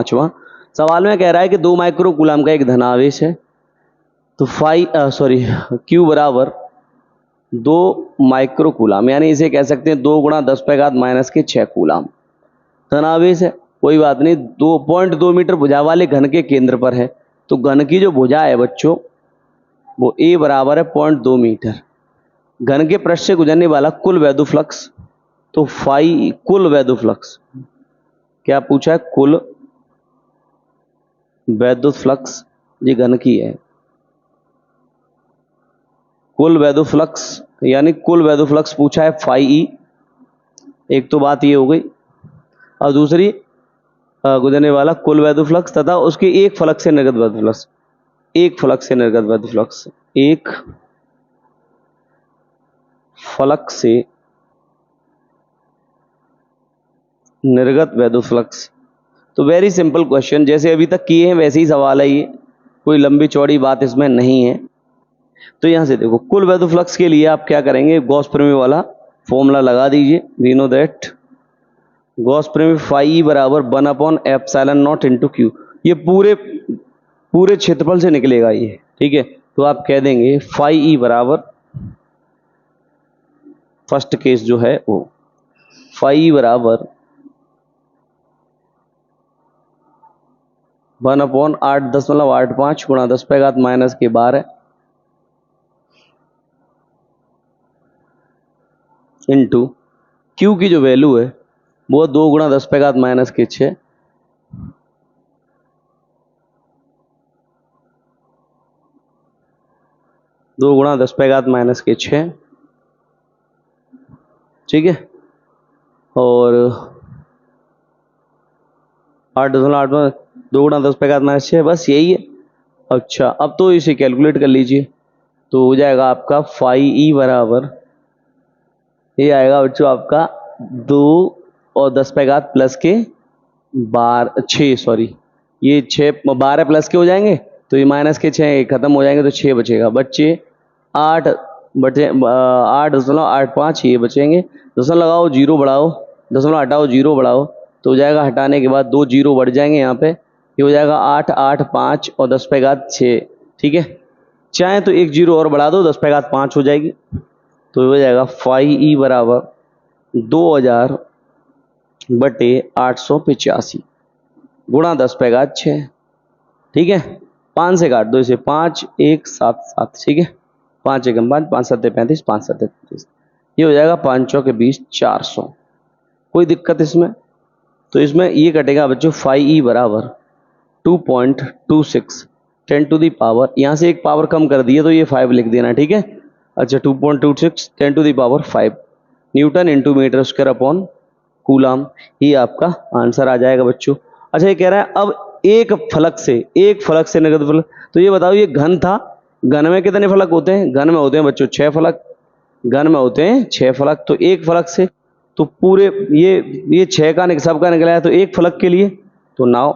पांचवा सवाल में कह रहा है कि 2 माइक्रो कूलम का एक धनावेश है, तो Q बराबर 2 माइक्रो कूलम, यानी इसे कह सकते हैं 2 गुणा 10 पे घात माइनस के 6 कूलम धनावेश है। कोई बात नहीं, 2.2 मीटर भुजा वाले घन के केंद्र पर है, तो घन की जो भुजा है बच्चों वो A बराबर है 0.2 मीटर। घन के पृष्ठ से गुजरने वाला कुल वैद्युत फ्लक्स, तो फाई कुल वैद्युत फ्लक्स, क्या पूछा है, कुल वैद्युत फ्लक्स, ये घन की है, कुल वैद्युत फ्लक्स यानी कुल वैद्युत फ्लक्स पूछा है फाई ई। एक तो बात ये हो गई, और दूसरी गुजरने वाला कुल वैद्युत फ्लक्स तथा उसके एक फलक से निर्गत वैद्युत फ्लक्स, एक फलक से निर्गत वैद्युत फ्लक्स, एक फलक से निर्गत वैद्युत फ्लक्स। तो वेरी सिंपल क्वेश्चन, जैसे अभी तक किए हैं वैसे ही सवाल है ये, कोई लंबी चौड़ी बात इसमें नहीं है। तो यहां से देखो, कुल वैद्युत फ्लक्स के लिए आप क्या करेंगे, गॉस प्रमेय वाला फॉर्मूला लगा दीजिए। वी नो दैट गॉस प्रमेय फाई ई बराबर 1/एप्सिलॉन नॉट इंटू क्यू, ये पूरे क्षेत्रफल से निकलेगा ये, ठीक है। तो आप कह देंगे फाई ई बराबर, फर्स्ट केस जो है वो फाई ई बराबर 1/8.85 गुणा 10 पे घात माइनस के 12 इंटू क्यू की जो वैल्यू है वो 2 गुणा 10 पे घात माइनस के 6, दो गुणा 10 पे घात माइनस के 6, ठीक है। और 8.8 2 गुणा 10 पे घात माइनस 6, बस यही है। अच्छा, अब तो इसे कैलकुलेट कर लीजिए, तो हो जाएगा आपका फाई ई बराबर, ये आएगा बच्चों आपका 2 और 10 पे घात प्लस के 6, सॉरी ये 6 12 प्लस के हो जाएंगे, तो ये माइनस के 6 खत्म हो जाएंगे, तो 6 बचेगा। बच्चे 8 बचे, 8.85 ये बचेंगे। दशमलव लगाओ, जीरो बढ़ाओ, दशमलव हटाओ, जीरो बढ़ाओ, तो हो जाएगा, हटाने के बाद 2 जीरो बढ़ जाएंगे यहाँ पे, ये हो जाएगा 8 8 5 और 10 पे घात 6, ठीक है। चाहे तो एक जीरो और बढ़ा दो, 10 पे घात 5 हो जाएगी, तो हो जाएगा फाई ई बराबर 2000 बटे 885 गुणा 10 पे घात 6, ठीक है। 5 से काट दो इसे, 5 1 7 7, ठीक है। 5 1 5, 5 7 35, 5 7 35, ये हो जाएगा 5 चौके 20, 400। कोई दिक्कत इसमें? तो इसमें ये कटेगा बच्चों फाई ई बराबर 2.26 10 टू दी पावर, यहाँ से एक पावर कम कर दिए तो ये 5 लिख देना, ठीक है। अच्छा, 2.26 10 to the power 5 newton into metre square upon coulomb, ये आपका आंसर आ जाएगा बच्चों। अच्छा, ये कह रहा है अब एक फलक से निर्गत फलक, तो ये बताओ, ये घन था, घन में कितने फलक होते हैं? घन में होते हैं बच्चों 6 फलक, घन में होते हैं 6 फलक, तो एक फलक से, तो पूरे ये 6 का सब का निकला है, तो एक फलक के लिए, तो नाउ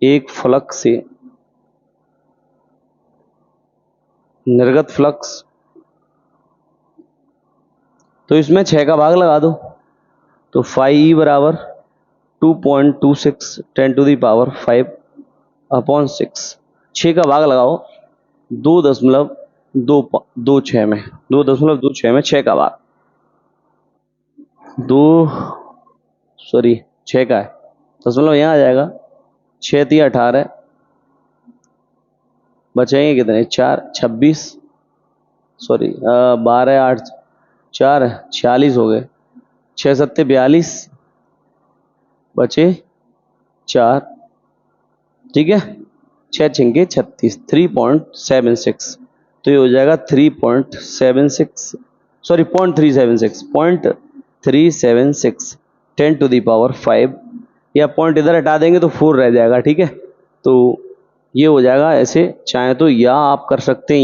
एक फलक से निर्गत फ्लक्स, तो इसमें 6 का भाग लगा दो, तो फाई ई बराबर 2.26 10 टू दी पावर 5 अपॉन 6, 6 का भाग लगाओ 2.26 में, 2.26 में 6 का भाग, 2 सॉरी 6 का है, दशमलव यहाँ आ जाएगा, 6 3 18, बचेंगे कितने, 4 26, सॉरी 12 8 4 46 हो गए, 6 7 42, बचे 4, ठीक है। 6 छिंके 36, 3.76, तो ये हो जाएगा 3.76, सॉरी 0.376 10 टू दी पावर 5, या पॉइंट इधर हटा देंगे तो 4 रह जाएगा, ठीक है। तो ये हो जाएगा ऐसे, चाहे तो या आप कर सकते हैं,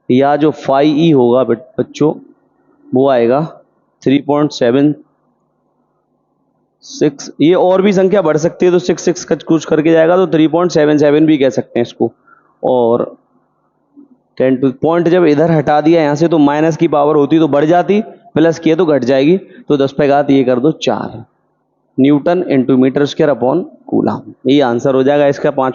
या जो फाई ई होगा बच्चों वो आएगा 3.76, ये और भी संख्या बढ़ सकती है, तो 6 6 कुछ करके जाएगा, तो 3.77 भी कह सकते हैं इसको। और पॉइंट जब इधर हटा दिया यहाँ से तो माइनस की पावर होती तो बढ़ जाती, प्लस किए तो घट जाएगी। तो 10 पे घात ये कर दो 4 newton into metre square upon coulomb. ये आंसर हो जाएगा इसका 5